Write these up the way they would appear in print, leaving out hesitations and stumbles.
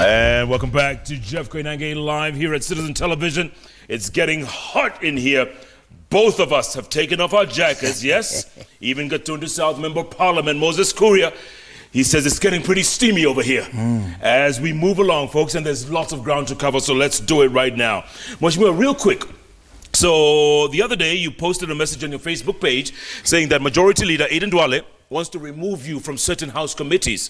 And welcome back to JKlive live here at Citizen Television. It's getting hot in here. Both of us have taken off our jackets, yes? Even Gatundu South Member of Parliament, Moses Kuria, he says it's getting pretty steamy over here. As we move along, folks, and there's lots of ground to cover, so let's do it right now. Mwashimura, real quick. So the other day, you posted a message on your Facebook page saying that Majority Leader Aden Duale wants to remove you from certain House committees.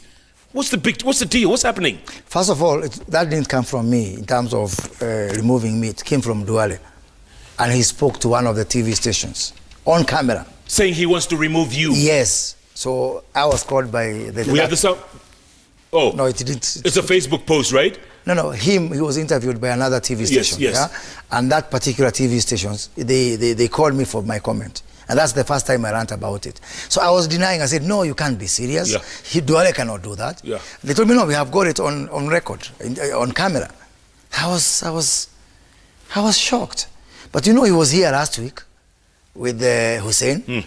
What's the deal? What's happening? First of all, that didn't come from me in terms of removing me. It came from Duale. And he spoke to one of the TV stations on camera. Saying he wants to remove you? Yes. So I was called by the... We have the sound? Oh. No, it didn't. It's a Facebook post, right? No, he was interviewed by another TV station. Yes. Yeah? And that particular TV stations, they called me for my comment. And that's the first time I rant about it. So I was denying. I said, no, you can't be serious. Duale cannot do that. They told me, no, we have got it on record, on camera. I was shocked. But you know, he was here last week with Hussein.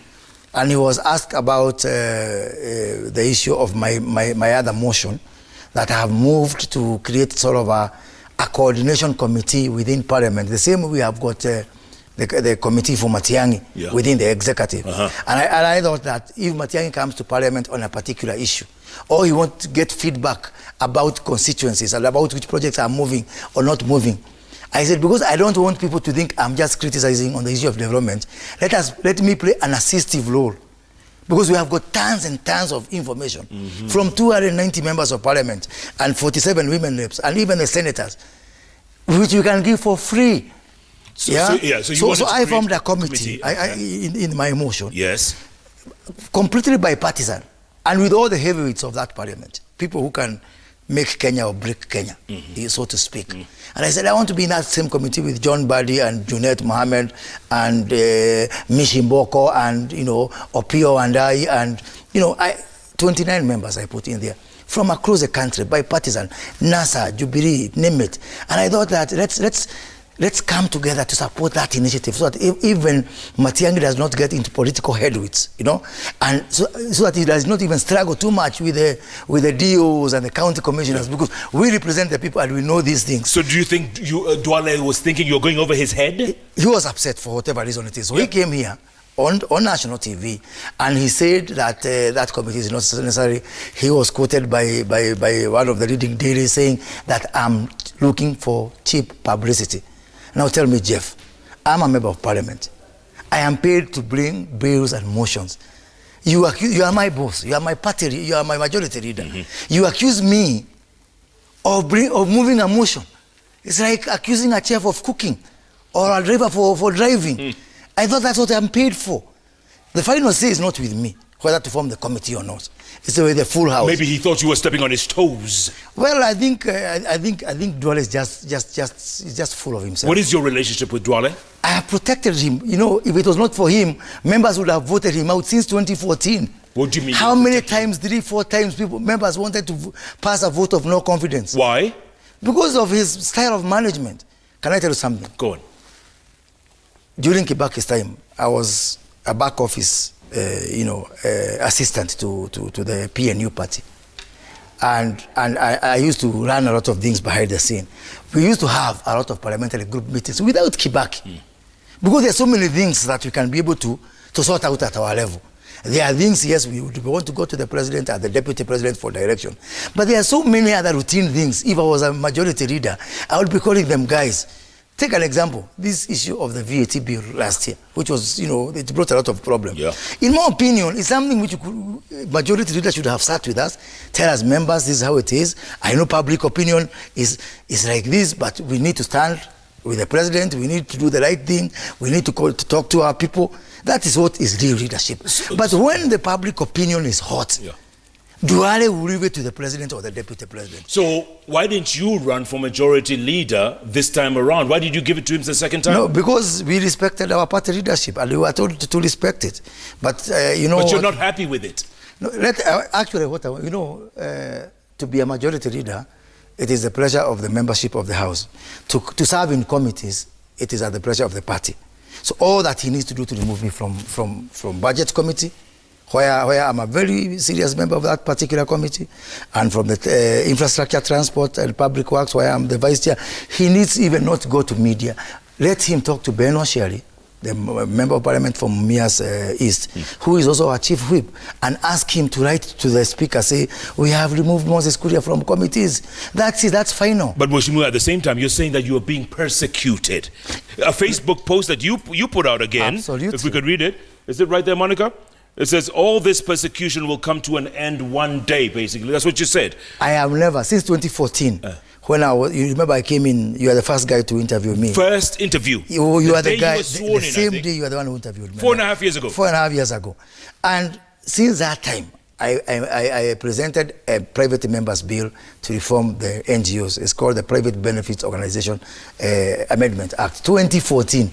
And he was asked about the issue of my other motion that I have moved to create sort of a coordination committee within Parliament. The same way we have got the committee for Matiang'i within the executive. And I thought that if Matiang'i comes to Parliament on a particular issue, or he wants to get feedback about constituencies and about which projects are moving or not moving, I said, because I don't want people to think I'm just criticizing on the issue of development, let me play an assistive role. Because we have got tons and tons of information from 290 members of Parliament and 47 women reps and even the senators, which we can give for free. So I formed a committee in my motion. Yes. Completely bipartisan and with all the heavyweights of that Parliament, people who can make Kenya or break Kenya, so to speak. And I said, I want to be in that same committee with John Badi and Junet Mohammed and Mishimboko and, Opio and I, and, 29 members I put in there from across the country, bipartisan, NASA, Jubilee, name it. And I thought that let's come together to support that initiative so that even Matiang'i does not get into political headwinds, and so that he does not even struggle too much with the DOs and the county commissioners, because we represent the people and we know these things. So do you think Duale was thinking you're going over his head? He was upset for whatever reason it is. So he came here on national TV and he said that that committee is not necessary. He was quoted by one of the leading dailies saying that I'm looking for cheap publicity. Now tell me, Jeff, I'm a member of Parliament. I am paid to bring bills and motions. You are my boss. You are my party. You are my majority leader. You accuse me of moving a motion. It's like accusing a chef of cooking or a driver for driving. I thought that's what I'm paid for. The final say is not with me, whether to form the committee or not. It's with the full house. Maybe he thought you were stepping on his toes. Well, I think Duale is just full of himself. What is your relationship with Duale? I have protected him. If it was not for him, members would have voted him out since 2014. What do you mean? How many times, 3-4 times, members wanted to pass a vote of no confidence? Why? Because of his style of management. Can I tell you something? Go on. During Kibaki's time, I was a back office assistant to the PNU party. And I used to run a lot of things behind the scene. We used to have a lot of parliamentary group meetings without Kibaki. Because there are so many things that we can be able to sort out at our level. There are things, yes, we want to go to the president and the deputy president for direction. But there are so many other routine things. If I was a majority leader, I would be calling them, guys. Take an example, this issue of the VAT bill last year, which was, it brought a lot of problems. In my opinion, it's something which majority leader should have sat with us, tell us, members, this is how it is. I know public opinion is like this, but we need to stand with the president, we need to do the right thing, we need to talk to our people. That is what is real leadership. But when the public opinion is hot, Duale will leave it to the president or the deputy president. So why didn't you run for majority leader this time around? Why did you give it to him the second time? No, because we respected our party leadership and we were told to respect it. But But you're not happy with it. No, to be a majority leader, it is the pleasure of the membership of the House. To serve in committees, it is at the pleasure of the party. So all that he needs to do to remove me from budget committee, where I'm a very serious member of that particular committee, and from the infrastructure, transport, and public works, where I'm the vice chair. He needs even not go to media. Let him talk to Ben Osheri, the member of parliament from Mias East, who is also our chief whip, and ask him to write to the speaker, say, we have removed Moses Kuria from committees. That's it, that's final. But Mheshimiwa, at the same time, you're saying that you are being persecuted. A Facebook post that you put out again, Absolutely. If we could read it. Is it right there, Monica? It says, all this persecution will come to an end one day, basically. That's what you said. I have never, since 2014, when you remember I came in, you are the first guy to interview me. First interview. You are the guy, the same day you are the one who interviewed me. 4.5 years ago. 4.5 years ago. And since that time, I presented a private members bill to reform the NGOs. It's called the Private Benefits Organization Amendment Act, 2014.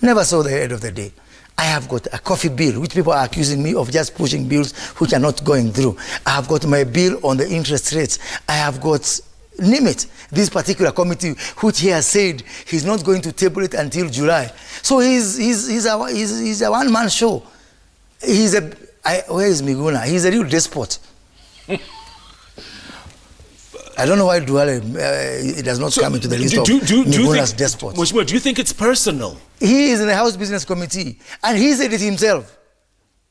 Never saw the end of the day. I have got a coffee bill, which people are accusing me of just pushing bills which are not going through. I have got my bill on the interest rates. I have got, name it, this particular committee, which he has said he's not going to table it until July. So he's a one-man show. Where is Miguna? He's a real despot. I don't know why Duale it does not come into the list of Miguna's despots. Mheshimiwa, do you think it's personal? He is in the House Business Committee, and he said it himself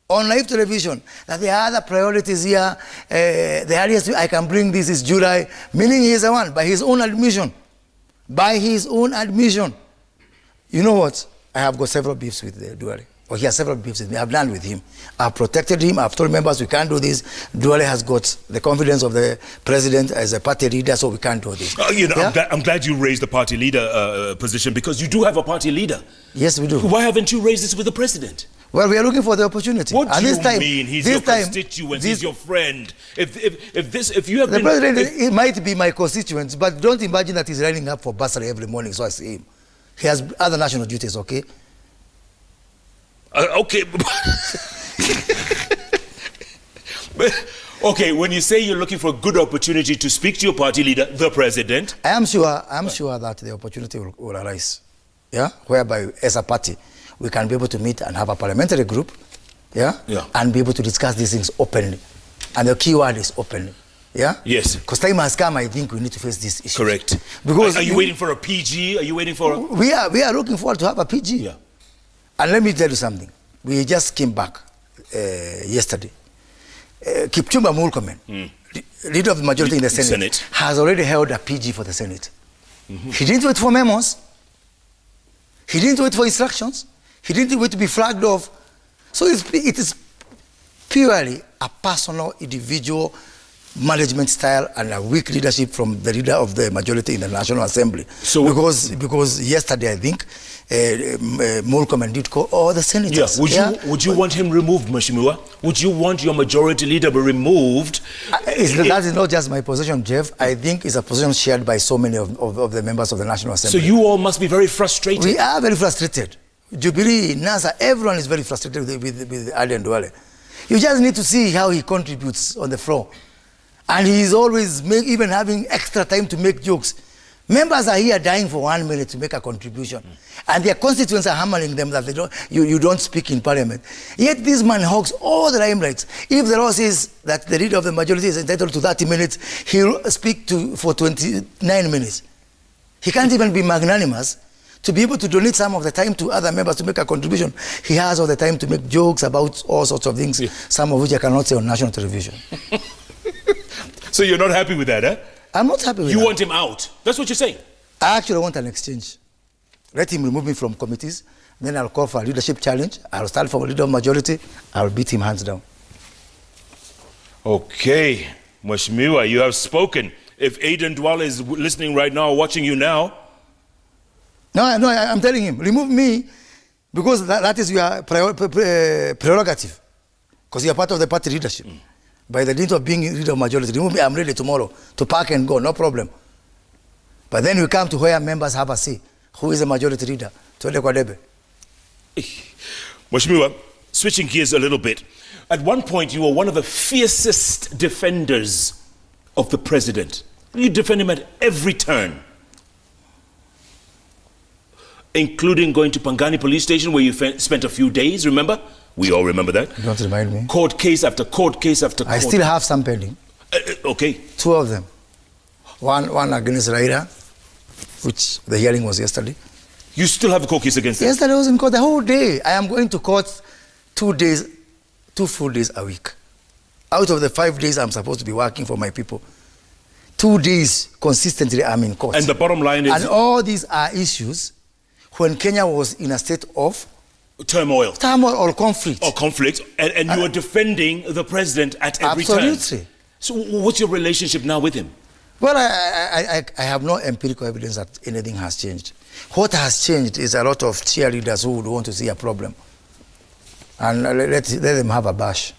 on live television that the other priorities here, the earliest I can bring this is July, meaning he is the one, by his own admission. By his own admission. You know what? I have got several beefs with Duale. Or he has several beefs with me. I've done with him. I've protected him. I've told members we can't do this. Duale has got the confidence of the president as a party leader, so we can't do this. I'm glad you raised the party leader position, because you do have a party leader. Yes, we do. Why haven't you raised this with the president? Well, we are looking for the opportunity. What do you mean? He's your constituent. He's your friend. If you have the president, it might be my constituent, but don't imagine that he's lining up for bursary every morning, so I see him. He has other national duties, okay? Okay. Okay, when you say you're looking for a good opportunity to speak to your party leader, the president. I am sure that the opportunity will arise. Yeah? Whereby, as a party, we can be able to meet and have a parliamentary group. Yeah? And be able to discuss these things openly. And the key word is openly. Yeah? Yes. Because time has come, I think we need to face this issue. Correct. Because are you waiting for a PG? Are you waiting for a... We are looking forward to have a PG. Yeah. And let me tell you something. We just came back yesterday. Kipchumba Murkomen, leader of the majority in the Senate, has already held a PG for the Senate. He didn't wait for memos. He didn't wait for instructions. He didn't wait to be flagged off. So it is purely a personal, individual management style and a weak leadership from the leader of the majority in the National Assembly. So because yesterday, I think, Murkomen did call all the senators. Would you want him removed, Mheshimiwa? Would you want your majority leader be removed? That is not just my position, Jeff. I think it's a position shared by so many of the members of the National Assembly. So you all must be very frustrated. We are very frustrated. Jubilee, NASA, everyone is very frustrated with Aden Duale. You just need to see how he contributes on the floor. And he is always even having extra time to make jokes. Members are here dying for 1 minute to make a contribution. And their constituents are hammering them that you don't speak in parliament. Yet this man hogs all the limelight. If the law says that the leader of the majority is entitled to 30 minutes, he'll speak for 29 minutes. He can't even be magnanimous to be able to donate some of the time to other members to make a contribution. He has all the time to make jokes about all sorts of things, some of which I cannot say on national television. So you're not happy with that, eh? I'm not happy with that. You want him out. That's what you're saying. I actually want an exchange. Let him remove me from committees. Then I'll call for a leadership challenge. I'll stand for a leader of majority. I'll beat him hands down. Okay. Mheshimiwa, you have spoken. If Aden Duale is listening right now, watching you now. No, I'm telling him, remove me because that is your prerogative. Because you are part of the party leadership. By the dint of being leader of majority, remove me, I'm ready tomorrow to pack and go, no problem. But then we come to where members have a say. Who is the majority leader? Twende kwa debe. Mheshimiwa, switching gears a little bit. At one point, you were one of the fiercest defenders of the president. You defend him at every turn. Including going to Pangani police station where you spent a few days, remember? We all remember that. Don't remind me. Court case after court case after court. I still have some pending. Okay. 2 of them. One against Raila, which the hearing was yesterday. You still have a court case against them? Yesterday I was in court the whole day. I am going to court 2 full days a week. Out of the 5 days I'm supposed to be working for my people, 2 days consistently I'm in court. And the bottom line is... And all these are issues when Kenya was in a state of... Turmoil or conflict. And you were defending the president at every turn. Absolutely. So what's your relationship now with him? Well, I have no empirical evidence that anything has changed. What has changed is a lot of cheerleaders who would want to see a problem. And let them have a bash.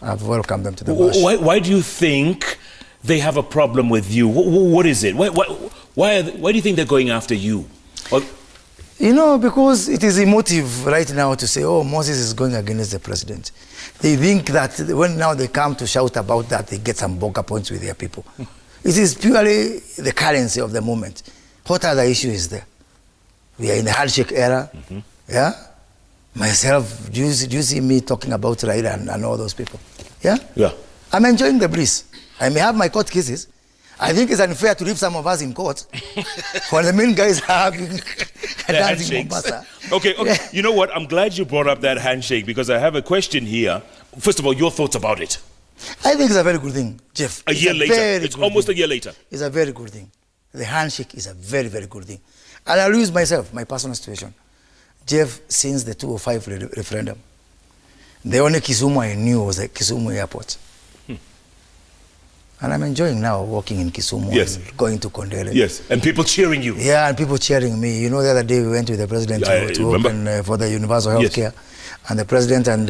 I've welcomed them to the bash. Why do you think they have a problem with you? What is it? Why do you think they're going after you? You know, because it is emotive right now to say, oh, Moses is going against the president. They think that when now they come to shout about that, they get some bugger points with their people. It is purely the currency of the moment. What other issue is there? We are in the handshake era. Yeah? Myself, do you see me talking about Raila and all those people? Yeah? Yeah. I'm enjoying the breeze. I may have my court cases. I think it's unfair to leave some of us in court when the main guys are having a dance in Mombasa. Okay. Yeah. You know what? I'm glad you brought up that handshake because I have a question here. First of all, your thoughts about it. I think it's a very good thing, Jeff. A year later. It's almost a year later. It's a very good thing. The handshake is a very, very good thing. And I'll use myself, my personal situation. Jeff, since the 205 referendum, the only Kisumu I knew was the Kisumu airport. And I'm enjoying now walking in Kisumu, yes, and going to Kondele. Yes, and people cheering you. Yeah, and people cheering me. You know, the other day we went with the president to open for the universal health care. And the president and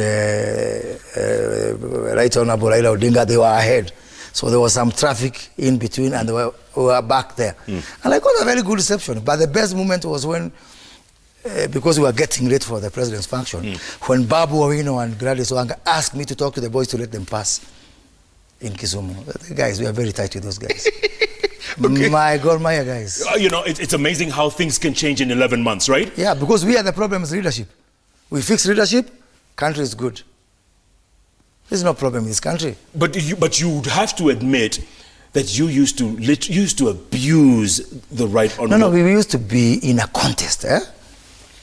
Right Honorable Raila Odinga, they were ahead. So there was some traffic in between and we were back there. And I got a very good reception. But the best moment was when, because we were getting late for the president's function, when Babu Owino and Gladys Wanga asked me to talk to the boys to let them pass in Kisumu. The guys, we are very tight with those guys. Okay. My God, my guys. You know, it's amazing how things can change in 11 months, right? Yeah, because we are the problem is leadership. We fix leadership, country is good. There's no problem in this country. But you would have to admit that you used to abuse the right honorable. No, we used to be in a contest.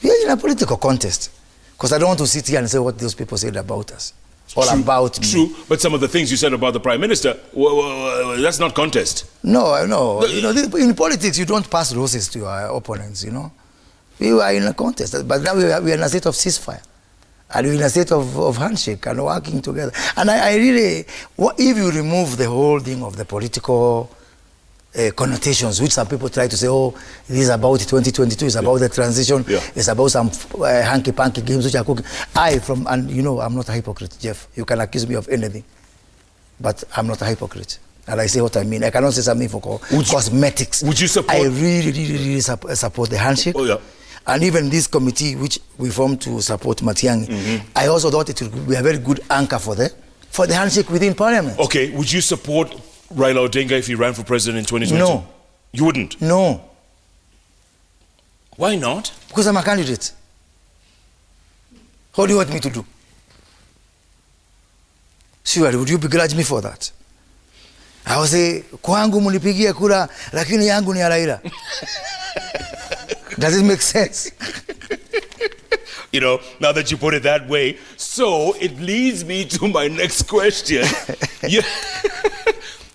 We are in a political contest. Because I don't want to sit here and say what those people said about us. All about me. True, but some of the things you said about the Prime Minister, that's not contest. No. You know, in politics, you don't pass roses to your opponents, you know. We were in a contest, but now we are in a state of ceasefire. And we're in a state of handshake and working together. And I really, if you remove the whole thing of the political connotations, which some people try to say, oh, this is about 2022, it's about the transition, it's about some hanky-panky games which are cooking. And you know, I'm not a hypocrite, Jeff. You can accuse me of anything, but I'm not a hypocrite. And I say what I mean. I cannot say something for cosmetics. Would you support? I really support the handshake. Oh, yeah. And even this committee, which we formed to support Matiang'i, I also thought it would be a very good anchor for the handshake within Parliament. Okay, would you support Raila Odinga if he ran for president in 2022? No. You wouldn't? No. Why not? Because I'm a candidate. What do you want me to do? Surely, would you begrudge me for that? I will say, kwangu munipigia kura, lakini yangu ni ya Raila. Does it make sense? You know, now that you put it that way, so it leads me to my next question.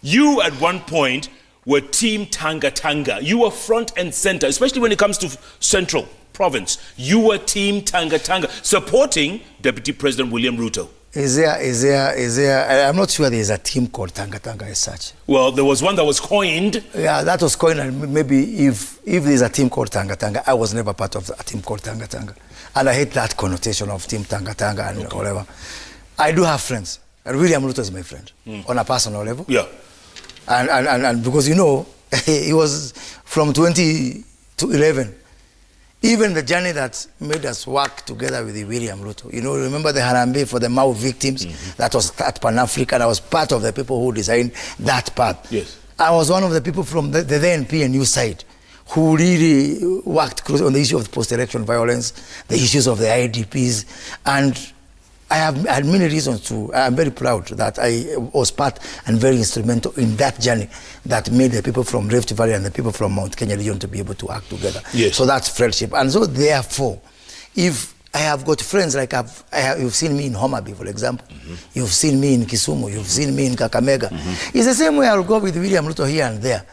You at one point were Team Tanga Tanga. You were front and center, especially when it comes to Central Province. You were Team Tanga Tanga, supporting Deputy President William Ruto. Is there, I'm not sure there is a team called Tanga Tanga as such. Well, there was one that was coined. Yeah, that was coined, and maybe if there is a team called Tanga Tanga, I was never part of a team called Tanga Tanga. And I hate that connotation of Team Tanga Tanga and whatever. I do have friends, and William Ruto is my friend, on a personal level. Yeah. And because, you know, he was from 20 to 11. Even the journey that made us work together with William Ruto. You know, remember the Harambee for the Mau victims? That was at Pan-African. I was part of the people who designed that path. Yes. I was one of the people from the then PNU side who really worked closely on the issue of post-election violence, the issues of the IDPs. And I have had many reasons to. I'm very proud that I was part and very instrumental in that journey that made the people from Rift Valley and the people from Mount Kenya region to be able to act together. Yes. So that's friendship. And so therefore, if I have got friends like you've seen me in Homa Bay, for example. You've seen me in Kisumu. You've seen me in Kakamega. It's the same way I'll go with William Ruto here and there.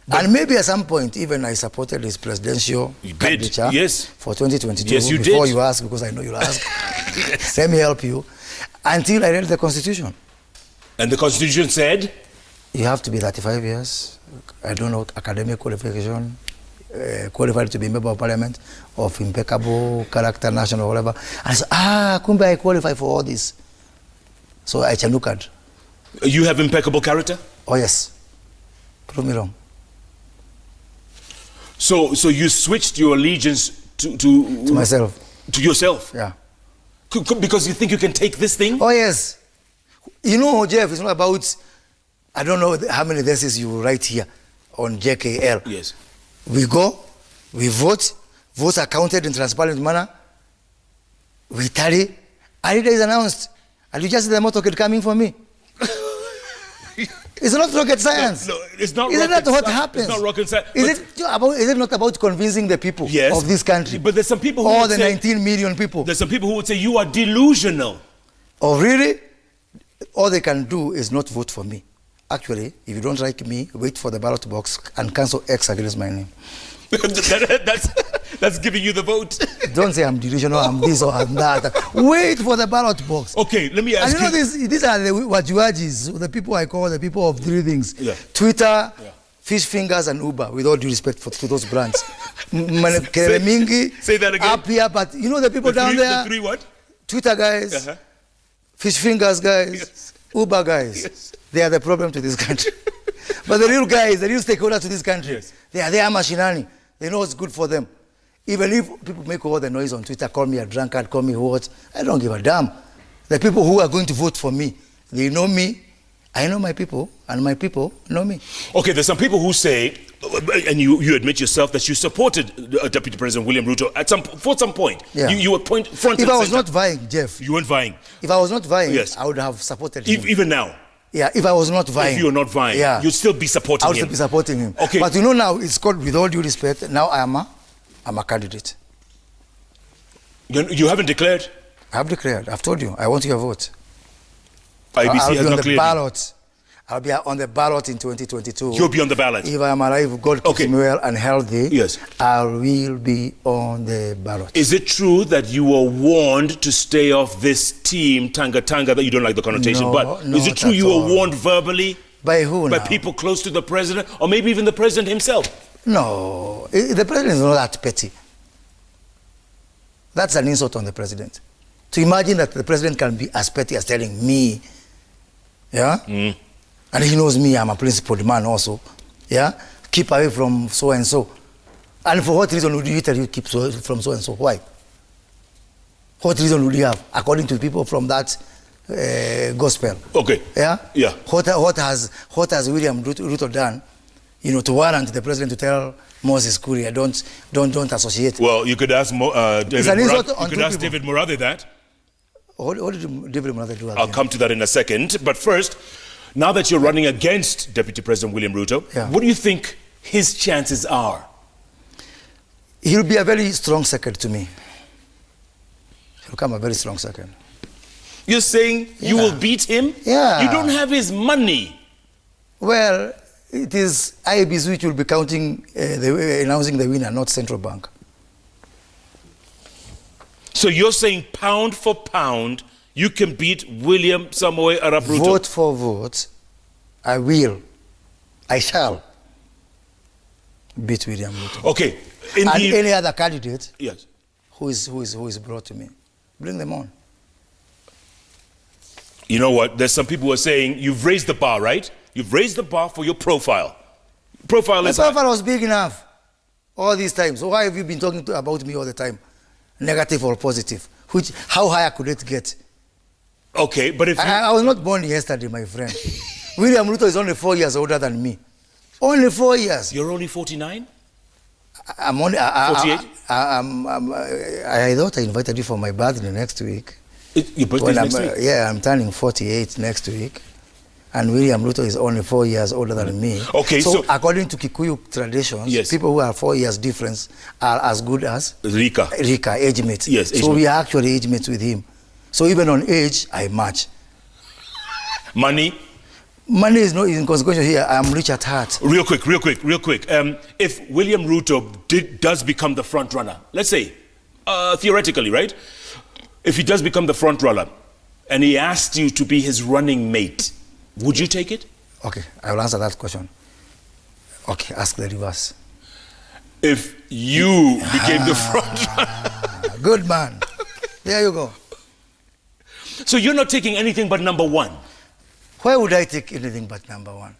But and maybe at some point, even I supported his presidential candidature for 2022. Yes, you before did. You ask, because I know you'll ask. Let me help you. Until I read the Constitution. And the Constitution said? You have to be 35 years. I don't know, academic qualification, qualified to be a member of parliament, of impeccable character, national, whatever. And I said, kumbe I qualify for all this. So I chanukad. You have impeccable character? Oh, yes. Prove me wrong. So you switched your allegiance to myself. To yourself? Yeah. Because you think you can take this thing? Oh, yes. You know, Jeff, it's not about, I don't know how many verses you write here on JKL. Yes. We go, we vote, votes are counted in transparent manner, we tally, and it is announced. And you just see the motorcade coming for me. It's not rocket science. No, it's not. Isn't that what happens? It's not rocket science. Is it not about convincing the people of this country? But there's some people who all would the say, 19 million people. There's some people who would say you are delusional. Oh, really? All they can do is not vote for me. Actually, if you don't like me, wait for the ballot box and cancel X against my name. That's giving you the vote. Don't say I'm delusional, I'm this or I'm that. Wait for the ballot box. Okay, let me ask you. And you know, these are the wajuajis, the people I call the people of three things. Yeah. Twitter, Fish Fingers, and Uber, with all due respect to those brands. Say that again. Up here, but you know the people down there? The three what? Twitter guys, Fish Fingers guys, Uber guys. They are the problem to this country. But the real guys, the real stakeholders to this country, they are there machinani. They know what's good for them. Even if people make all the noise on Twitter, call me a drunkard, call me what, I don't give a damn. The people who are going to vote for me, they know me, I know my people, and my people know me. Okay, there's some people who say, and you admit yourself that you supported Deputy President William Ruto for some point. Yeah. You were front and center. If I was not vying, Jeff. You weren't vying. If I was not vying, I would have supported him. Even now? Yeah, if I was not vying. If you're not vying, you'd still be supporting him. I would still be supporting him. Okay. But you know now, it's called, with all due respect, now I'm a candidate. You haven't declared? I have declared. I've told you. I want your vote. IBC has not cleared ballot. I'll be on the ballot in 2022. You'll be on the ballot? If I am alive, God keeps me well and healthy, I will be on the ballot. Is it true that you were warned to stay off this team, Tanga Tanga, that you don't like the connotation, but is it true you were warned verbally? By who By people close to the president, or maybe even the president himself? No, the president is not that petty. That's an insult on the president. To imagine that the president can be as petty as telling me, and he knows me, I'm a principled man also, keep away from so-and-so. And for what reason would you tell you keep from so-and-so? Why? What reason would you have, according to people from that gospel? Okay. Yeah? What has William Ruto done, to warrant the president to tell Moses Kuria, don't associate? Well, you could ask David Murathe that. What did David Murathe do again? I'll come to that in a second. But first, now that you're running against Deputy President William Ruto, what do you think his chances are? He'll be a very strong second to me. He'll come a very strong second. You're saying you will beat him? Yeah. You don't have his money. Well, it is IBC which will be announcing the winner, not Central Bank. So you're saying pound for pound, you can beat William Samoei Arap Ruto? Vote for vote, I shall beat William Ruto. Okay. Any other candidate who is brought to me, bring them on. You know what? There's some people who are saying you've raised the bar, right? You've raised the bar for your profile. My profile was big enough all these times. So why have you been talking about me all the time? Negative or positive? How higher could it get? Okay, but if I was not born yesterday, my friend. William Ruto is only 4 years older than me. Only 4 years. You're only 49? I'm only 48? I thought I invited you for my birthday next week. Your birthday is next week? Yeah, I'm turning 48 next week. And William Ruto is only 4 years older than me. Okay, so according to Kikuyu traditions, yes, people who are 4 years difference are as good as Rika, age mates. Yes, so we are actually age mates with him. So even on age, I match. Money is not inconsequential here. I'm rich at heart. Real quick. If William Ruto does become the front runner, let's say, theoretically, right? If he does become the front runner, and he asked you to be his running mate, would you take it? Okay, I will answer that question. Okay, ask the reverse. If you became the front runner. Good man. There you go. So you're not taking anything but number one? Why would I take anything but number one?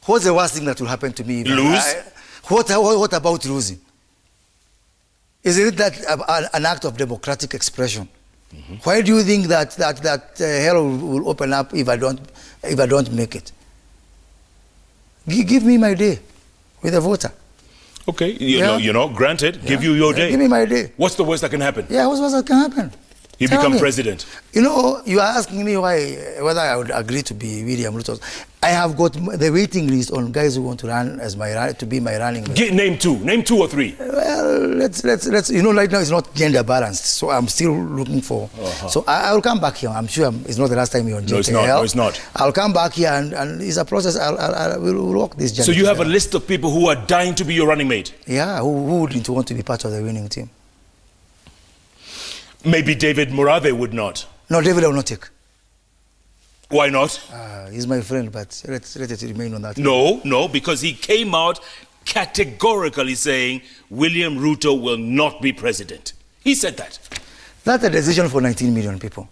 What's the worst thing that will happen to me? Lose? What about losing? Isn't it that an act of democratic expression? Mm-hmm. Why do you think that hell will open up if I don't make it? Give me my day with a voter. Okay, you know, granted, give you your day. Give me my day. What's the worst that can happen? Yeah, what's the worst that can happen? You become president. You know, you are asking me whether I would agree to be William Ruto. I have got the waiting list on guys who want to run to be my running mate. Name two or three. Well, let's. You know, right now it's not gender balanced, so I'm still looking for. So I will come back here. I'm sure it's not the last time you're on JKlive. No, it's not. I'll come back here and it's a process. We'll walk this journey. So you have a list of people who are dying to be your running mate. Yeah, who wouldn't want to be part of the winning team? Maybe David Morave would not. No, David I will not take. Why not? He's my friend, but let it remain on that. No, because he came out categorically saying William Ruto will not be president. He said that. That's a decision for 19 million people.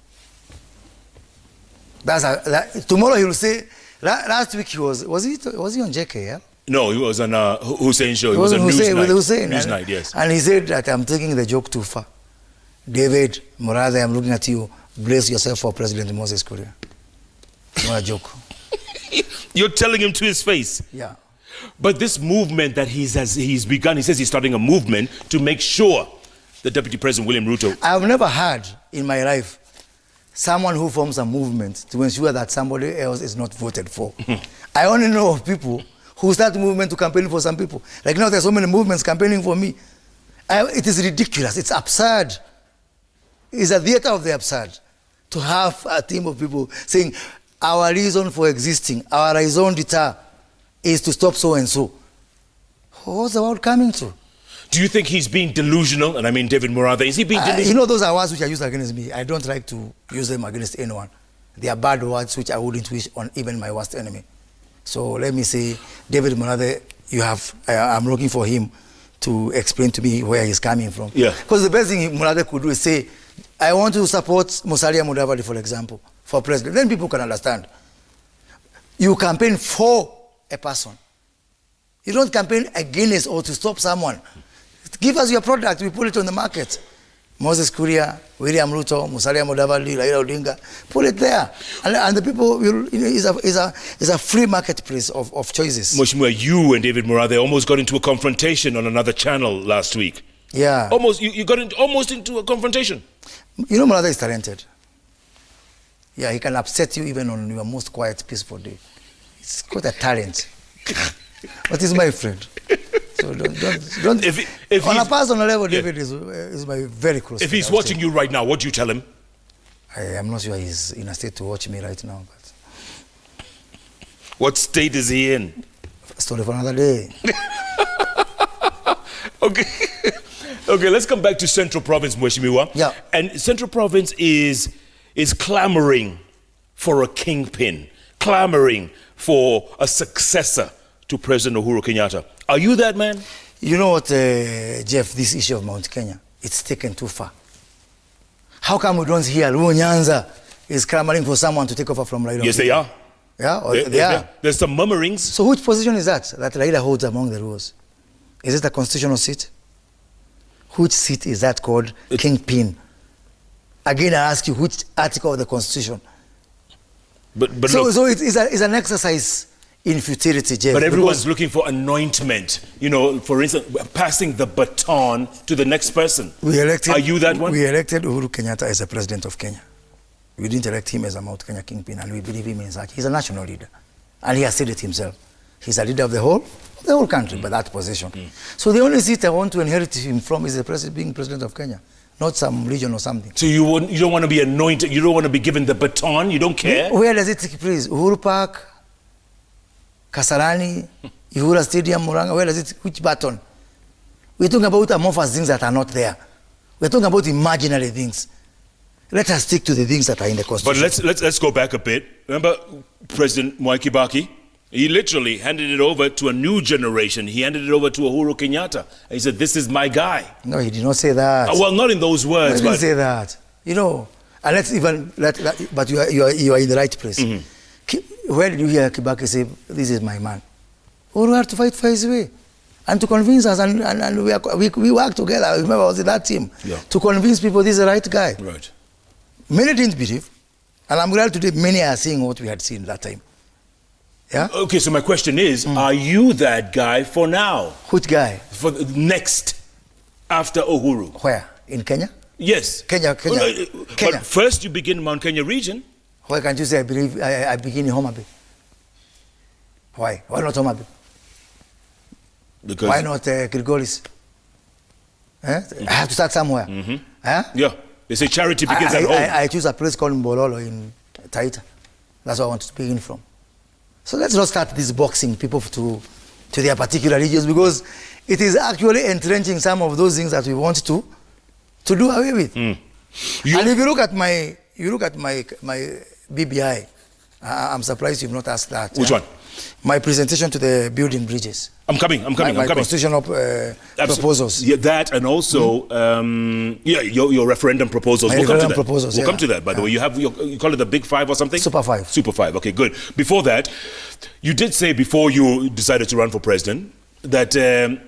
Tomorrow he will say. Last week was he on JKlive? No, he was on Hussein show. It was on News Night, yes. And he said that I'm taking the joke too far. David Morave, I'm looking at you. Brace yourself for President Moses Kuria. Not a joke. You're telling him to his face. Yeah. But this movement that he's begun, he says he's starting a movement to make sure the Deputy President William Ruto. I've never heard in my life someone who forms a movement to ensure that somebody else is not voted for. I only know of people who start a movement to campaign for some people. Like now there's so many movements campaigning for me. It is ridiculous. It's absurd. It's a theater of the absurd to have a team of people saying our reason for existing, our raison d'etre is to stop so and so. What's the world coming to? Do you think he's being delusional? And I mean David Morave, is he being delusional? You know, those are words which are used against me. I don't like to use them against anyone. They are bad words which I wouldn't wish on even my worst enemy. So let me say, David Morave, I'm looking for him to explain to me where he's coming from. Yeah. Because the best thing Morave could do is say, I want to support Musalia Mudavadi, for example, for president. Then people can understand. You campaign for a person. You don't campaign against or to stop someone. Give us your product, we put it on the market. Moses Kuria, William Ruto, Musalia Mudavadi, Raila Odinga, put it there. And the people will, is a free marketplace of choices. Mheshimiwa, you and David Morave almost got into a confrontation on another channel last week. Yeah. Almost, you got almost into a confrontation. You know, Morave is talented. Yeah, he can upset you even on your most quiet, peaceful day. He's got a talent. But he's my friend. So don't. If on a personal level, David is my very close friend. If he's watching you right now, what do you tell him? I am not sure he's in a state to watch me right now. But what state is he in? Story for another day. Okay, let's come back to Central Province, Mheshimiwa. Yeah. And Central Province is clamoring for a kingpin, clamoring for a successor to President Uhuru Kenyatta. Are you that man? You know what, Jeff, this issue of Mount Kenya, it's taken too far. How come we don't hear Luo Nyanza is clamoring for someone to take over from Raila? Yes, they are. Yeah, they are. There's some murmurings. So which position is that Raila holds among the Luos? Is it a constitutional seat? Which seat is that called kingpin? Again, I ask you, which article of the Constitution? But so it's an exercise in futility, Jeff. But everyone's looking for anointment. You know, for instance, passing the baton to the next person. Are you that one? We elected Uhuru Kenyatta as the president of Kenya. We didn't elect him as a Mount Kenya kingpin, and we believe him in such. He's a national leader, and he has said it himself. He's a leader of the whole country by that position. So the only seat I want to inherit him from is being president of Kenya, not some region or something. So you don't want to be anointed, you don't want to be given the baton, you don't care? Where does it take place? Uhuru Park, Kasarani, Uhuru Stadium, Muranga, where does it, which baton? We're talking about amorphous things that are not there. We're talking about imaginary things. Let us stick to the things that are in the Constitution. But let's go back a bit. Remember President Mwai Kibaki? He literally handed it over to a new generation. He handed it over to Uhuru Kenyatta. He said, this is my guy. No, he did not say that. Well, not in those words. He didn't say that. You know, and let's even, but you are in the right place. Where did you hear Kibaki say, this is my man? Uhuru had to fight for his way. And to convince us, and we work together. I remember I was in that team. Yeah. To convince people this is the right guy. Right. Many didn't believe. And I'm glad today many are seeing what we had seen that time. Yeah? Okay, so my question is, are you that guy for now? Which guy? For the next, after Uhuru. Where? In Kenya? Yes. Kenya. But first you begin Mount Kenya region. Why can't you say I begin in Homa Bay? Why? Why not Homa Bay? Because why not Kilgoris? I have to start somewhere. Yeah. They say charity begins at home. I choose a place called Mbololo in Taita. That's where I want to begin from. So let's not start this boxing people to their particular regions, because it is actually entrenching some of those things that we want to do away with. And if you look at my BBI, I'm surprised you've not asked that. Which one? My presentation to the building bridges. I'm coming. My constitutional proposals. Yeah, that, and also your referendum proposals. We'll come to that. We'll come to that. By the way, you call it the Big Five or something? Super Five. Super Five. Okay, good. Before that, you did say before you decided to run for president that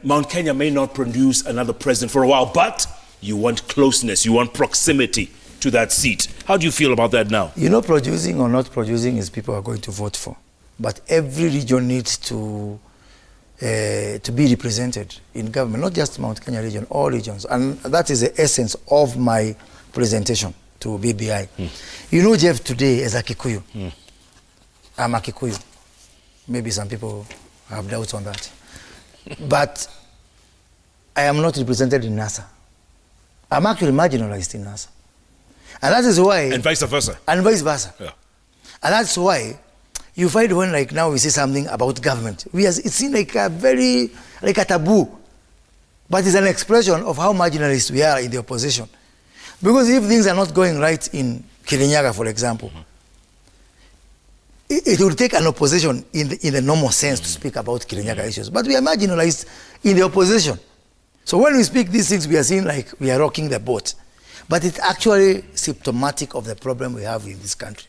Mount Kenya may not produce another president for a while, but you want closeness, you want proximity to that seat. How do you feel about that now? You know, producing or not producing is people are going to vote for. But every region needs to be represented in government, not just Mount Kenya region, all regions. And that is the essence of my presentation to BBI. You know, Jeff, today as a Kikuyu, I'm a Kikuyu. Maybe some people have doubts on that. But I am not represented in NASA. I'm actually marginalized in NASA. And that is why... And vice versa. And vice versa. Yeah. And that's why you find when, like now, we say something about government, it seems like a taboo, but it's an expression of how marginalized we are in the opposition. Because if things are not going right in Kirinyaga, for example, it will take an opposition in the normal sense to speak about Kirinyaga issues. But we are marginalized in the opposition. So when we speak these things, we are seeing like we are rocking the boat. But it's actually symptomatic of the problem we have in this country,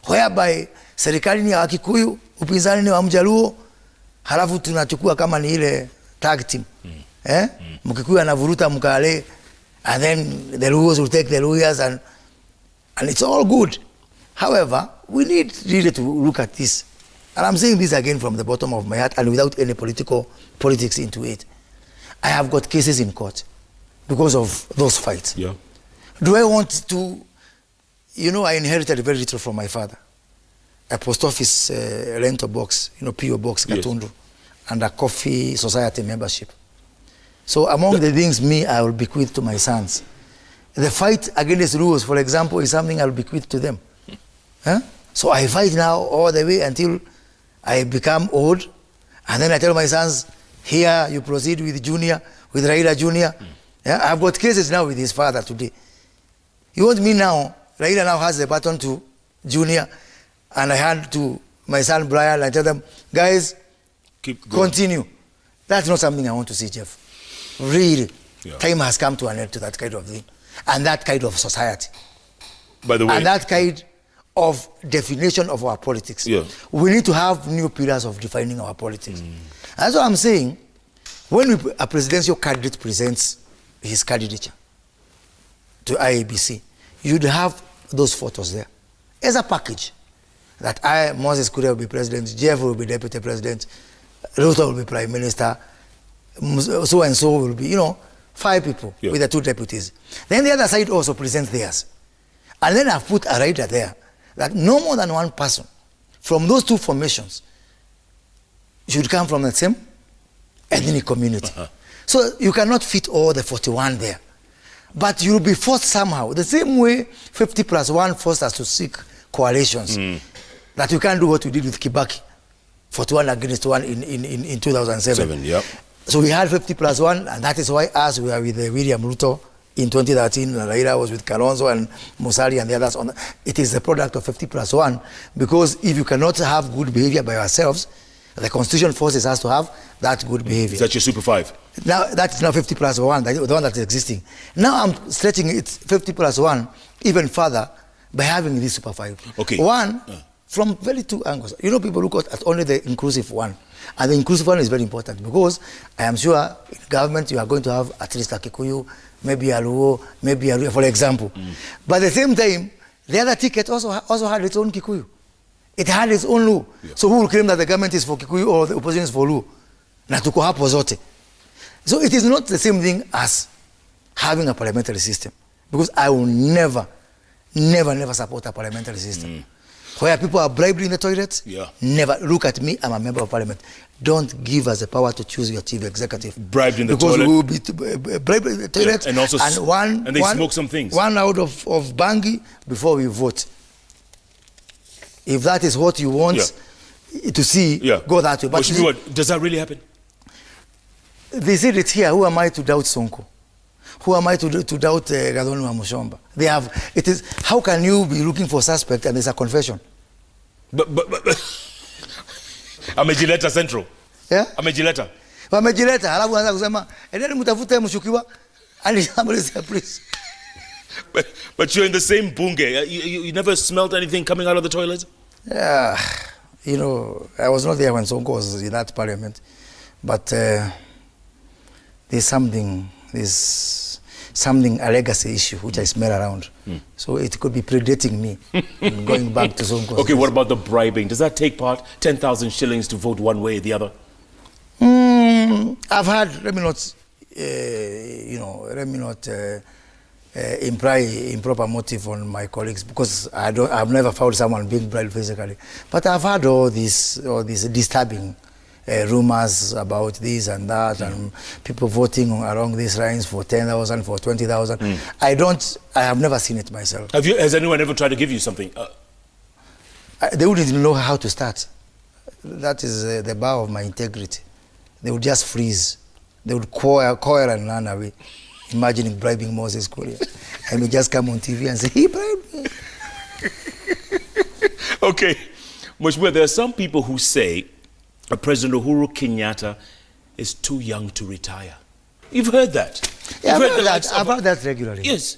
whereby serikali ni ya Wakikuyu, upinzani ni wa Mjaluo, halafu tunachukua kama ni ile tag team. Mkikuyu anavuruta Mkale, and then the Luos will take the Luhyas, and it's all good. However, we need really to look at this. And I'm saying this again from the bottom of my heart and without any politics into it. I have got cases in court because of those fights. Yeah. Do I want to... You know, I inherited very little from my father. A post office rental box, PO box, Katundu, yes, and a coffee society membership. So among the things I will bequeath to my sons. The fight against rules, for example, is something I will bequeath to them. So I fight now all the way until I become old, and then I tell my sons, here you proceed with Raila Junior. I've got cases now with his father today. You want me now? Raila now has the baton to Junior, and I hand to my son Brian. I tell them, guys, continue. That's not something I want to see, Jeff. Really, time has come to an end to that kind of thing, and that kind of society. By the way, and that kind of definition of our politics. Yeah. We need to have new pillars of defining our politics. That's what I'm saying. When a presidential candidate presents his candidature to IEBC, you'd have those photos there as a package. that Moses Kuria will be president, Jeff will be deputy president, Ruto will be prime minister, so and so will be, you know, 5 people with the 2 deputies. Then the other side also presents theirs. And then I've put a rider there that no more than 1 person from those 2 formations should come from the same ethnic community. So you cannot fit all the 41 there. But you'll be forced somehow. The same way 50 plus 1 forced us to seek coalitions. That you can't do what we did with Kibaki. 41 against 1 in 2007. So we had 50 plus 1, and that is why we are with William Ruto in 2013, and Raila was with Kalonzo and Musali and the others. It is the product of 50 plus 1, because if you cannot have good behavior by yourselves, the constitution forces us to have that good behavior. Is that your super 5? Now, that's now 50 plus 1, the one that is existing. Now I'm stretching it 50 plus 1 even further by having this super 5. Okay. One, from very 2 angles. You know, people look at only the inclusive one. And the inclusive one is very important, because I am sure in government you are going to have at least a Kikuyu, maybe a Luo, maybe a Luo, for example. But at the same time, the other ticket also had its own Kikuyu. It had its own Luo. So who will claim that the government is for Kikuyu or the opposition is for Luo? Na tuko hapo zote. So it is not the same thing as having a parliamentary system, because I will never support a parliamentary system. Where people are bribed in the toilet, never. Look at me, I'm a member of parliament. Don't give us the power to choose your chief executive. Bribed in the toilet? Because we will be bribed in the toilet, and also and they smoke some things. 1 out of Bangi before we vote. If that is what you want to see, go that way. But does that really happen? They said it here. Who am I to doubt Sonko? Who am I to doubt Gadoni wa Mushomba? How can you be looking for suspect and there's a confession? But Amejileta Central. Yeah? Amejileta. Halafu anaanza kusema, "Endeni mtafute mshukiwa." And somebody said, "Please." But you're in the same bunge. You never smelled anything coming out of the toilet? Yeah. You know, I was not there when Sonko was in that parliament. But there's something, a legacy issue which I smell around. So it could be predating me, going back to Sonko. Okay, what about the bribing? Does that take part? 10,000 shillings to vote one way or the other? I've had, let me not imply improper motive on my colleagues, because I've never found someone being bribed physically. But I've had all these disturbing rumors about this and that, and people voting along these lines for 10,000, for 20,000. I have never seen it myself. Has anyone ever tried to give you something? They wouldn't even know how to start. That is the bar of my integrity. They would just freeze. They would coil and run away, imagining bribing Moses Kuria. I may just come on TV and say, he bribed me. Okay. Mheshimiwa, there are some people who say President Uhuru Kenyatta is too young to retire. You've heard that? Yeah, I've heard that regularly. Yes.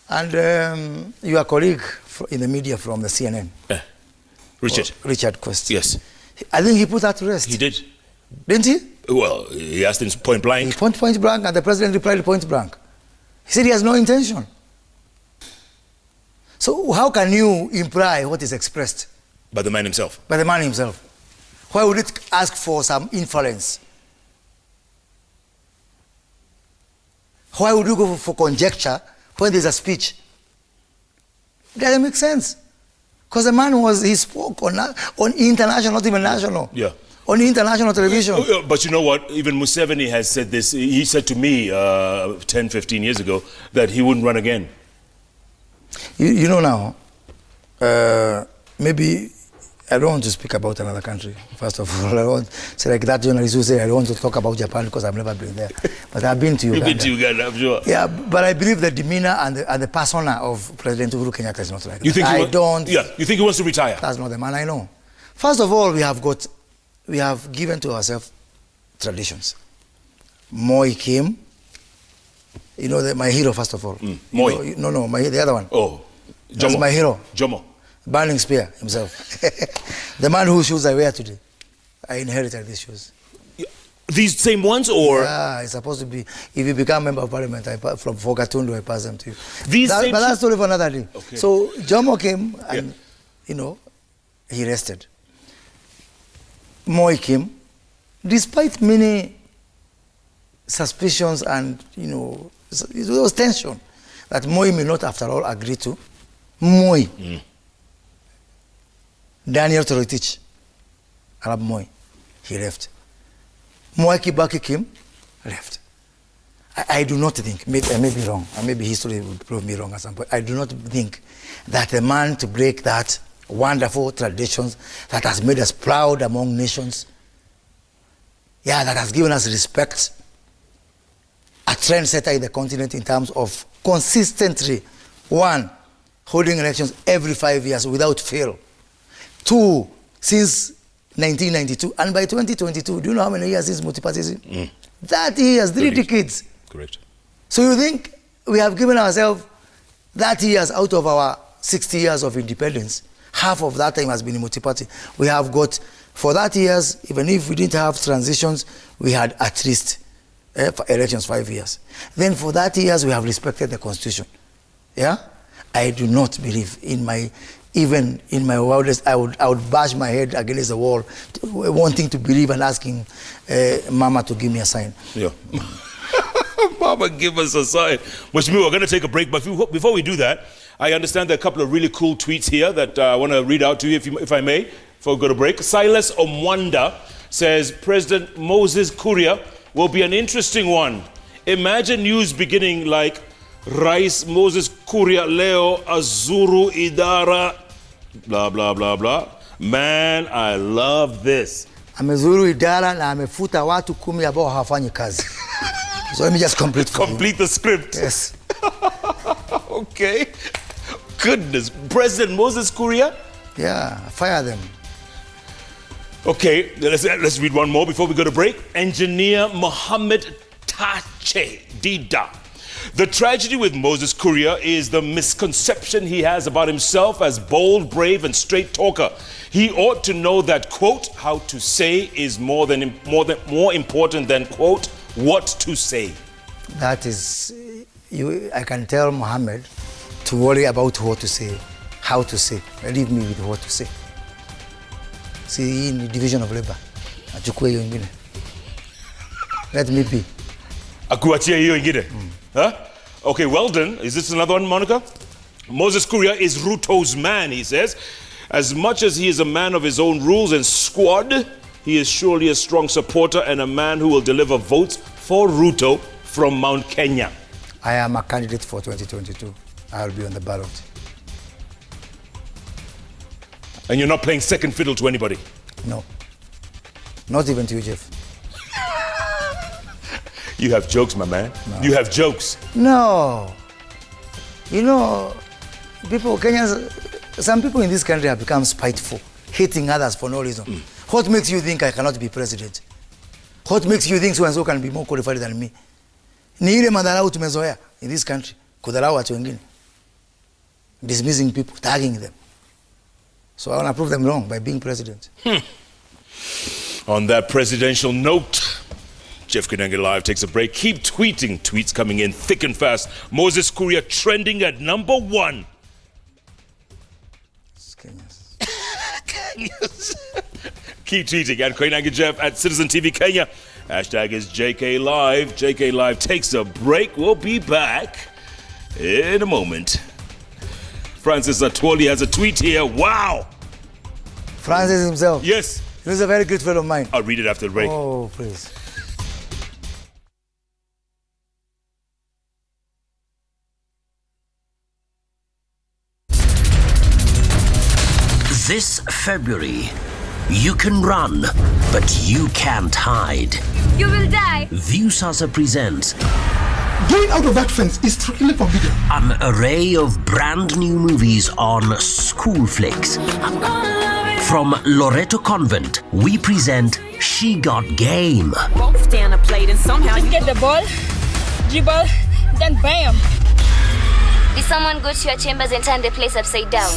And your colleague in the media from the CNN. Richard Quest. Yes. I think he put that to rest. He did. Didn't he? Well, he asked him point blank. He point blank, and the president replied point blank. He said he has no intention. So how can you imply what is expressed? By the man himself. By the man himself. Why would it ask for some inference? Why would you go for conjecture when there's a speech? It doesn't make sense. Because the man he spoke on international, not even national. Yeah. On international television. But you know what? Even Museveni has said this. He said to me 10, 15 years ago that he wouldn't run again. You know now, maybe I don't want to speak about another country, first of all. I don't say like that journalist who say I don't want to talk about Japan because I've never been there. But I've been to Uganda. You've been to Uganda, I'm sure. Yeah, but I believe the demeanor and the persona of President Uhuru Kenyatta is not like that. You think he wants to retire? That's not the man I know. First of all, we have given to ourselves traditions. Moi came. You know, my hero, first of all. Moi? The other one. Oh, Jomo. That's my hero. Jomo. Burning spear himself. The man whose shoes I wear today. I inherited these shoes. These same ones, or? Yeah, it's supposed to be. If you become member of parliament, from Fogatundu, I pass them to you. But that's story for another day. Okay. So Jomo came and, he rested. Moi came, despite many suspicions and, there was tension that Moi may not, after all, agree to. Moi. Daniel Toroitich, Arab Moi, he left. Moi Kibaki came, left. I do not think, I may be wrong, and maybe history will prove me wrong at some point. I do not think that a man to break that wonderful traditions that has made us proud among nations, that has given us respect, a trendsetter in the continent in terms of consistently, one, holding elections every 5 years without fail. Two, since 1992, and by 2022, do you know how many years is multipartyism? 30 years, 3 decades. Correct. So you think we have given ourselves 30 years out of our 60 years of independence? Half of that time has been in multi-party. We have got, for 30 years, even if we didn't have transitions, we had at least elections 5 years. Then for 30 years, we have respected the Constitution. Yeah? I do not believe even in my wildest, I would bash my head against the wall, wanting to believe and asking Mama to give me a sign. Yeah. Mama, give us a sign. Which means we're going to take a break, but before we do that, I understand there are a couple of really cool tweets here that I want to read out to you, if I may, before we go to break. Silas Omwanda says, President Moses Kuria will be an interesting one. Imagine news beginning like, Rais Moses Kuria Leo Azuru Idara, blah, blah, blah, blah. Man, I love this. Amezuru idara na amefuta watu 10 ambao hawafanyi kazi. So let me just complete the script. Yes. Okay. Goodness. President Moses Kuria? Yeah, fire them. Okay, let's read one more before we go to break. Engineer Mohammed Tache Dida. The tragedy with Moses Kuria is the misconception he has about himself as bold, brave, and straight talker. He ought to know that, quote, how to say is more important than, quote, what to say. That is, I can tell Mohammed to worry about what to say, how to say. Leave me with what to say. See, in the division of labor, achukue hiyo ingine. Let me be. Akuachia hiyo ingine. Huh? Okay, well done. Is this another one, Monica? Moses Kuria is Ruto's man, he says. As much as he is a man of his own rules and squad, he is surely a strong supporter and a man who will deliver votes for Ruto from Mount Kenya. I am a candidate for 2022. I will be on the ballot. And you're not playing second fiddle to anybody? No. Not even to you, Jeff. You have jokes, my man. No. You have jokes. No. You know, some people in this country have become spiteful, hating others for no reason. What makes you think I cannot be president? What makes you think so-and-so can be more qualified than me? Ni ile madharau tumezoea in this country, kudharau watu wengine. Dismissing people, tagging them. So I want to prove them wrong by being president. On that presidential note, JKlive Live takes a break. Keep tweeting. Tweets coming in thick and fast. Moses Kuria trending at #1. Kenyans. Keep tweeting at Koinange Jeff at Citizen TV Kenya. Hashtag is JKLive. JKLive takes a break. We'll be back in a moment. Francis Atwoli has a tweet here. Wow. Francis himself? Yes. He's a very good friend of mine. I'll read it after the break. Oh, please. This February, you can run, but you can't hide. You will die. Viusasa presents Going out of that fence is strictly forbidden. an array of brand new movies on school flicks. From Loreto Convent, we present She Got Game. Both stand a plate and somehow you get the ball, dribble, then bam. Did someone go to your chambers and turn the place upside down?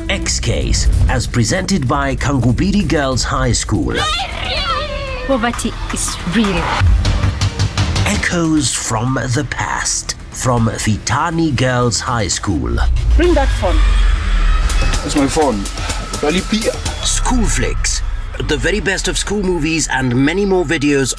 X-Case, as presented by Kangubiri Girls High School. Poverty is real. Echoes from the past, from Vitani Girls High School. Bring that phone. That's my phone. School Flicks, the very best of school movies and many more videos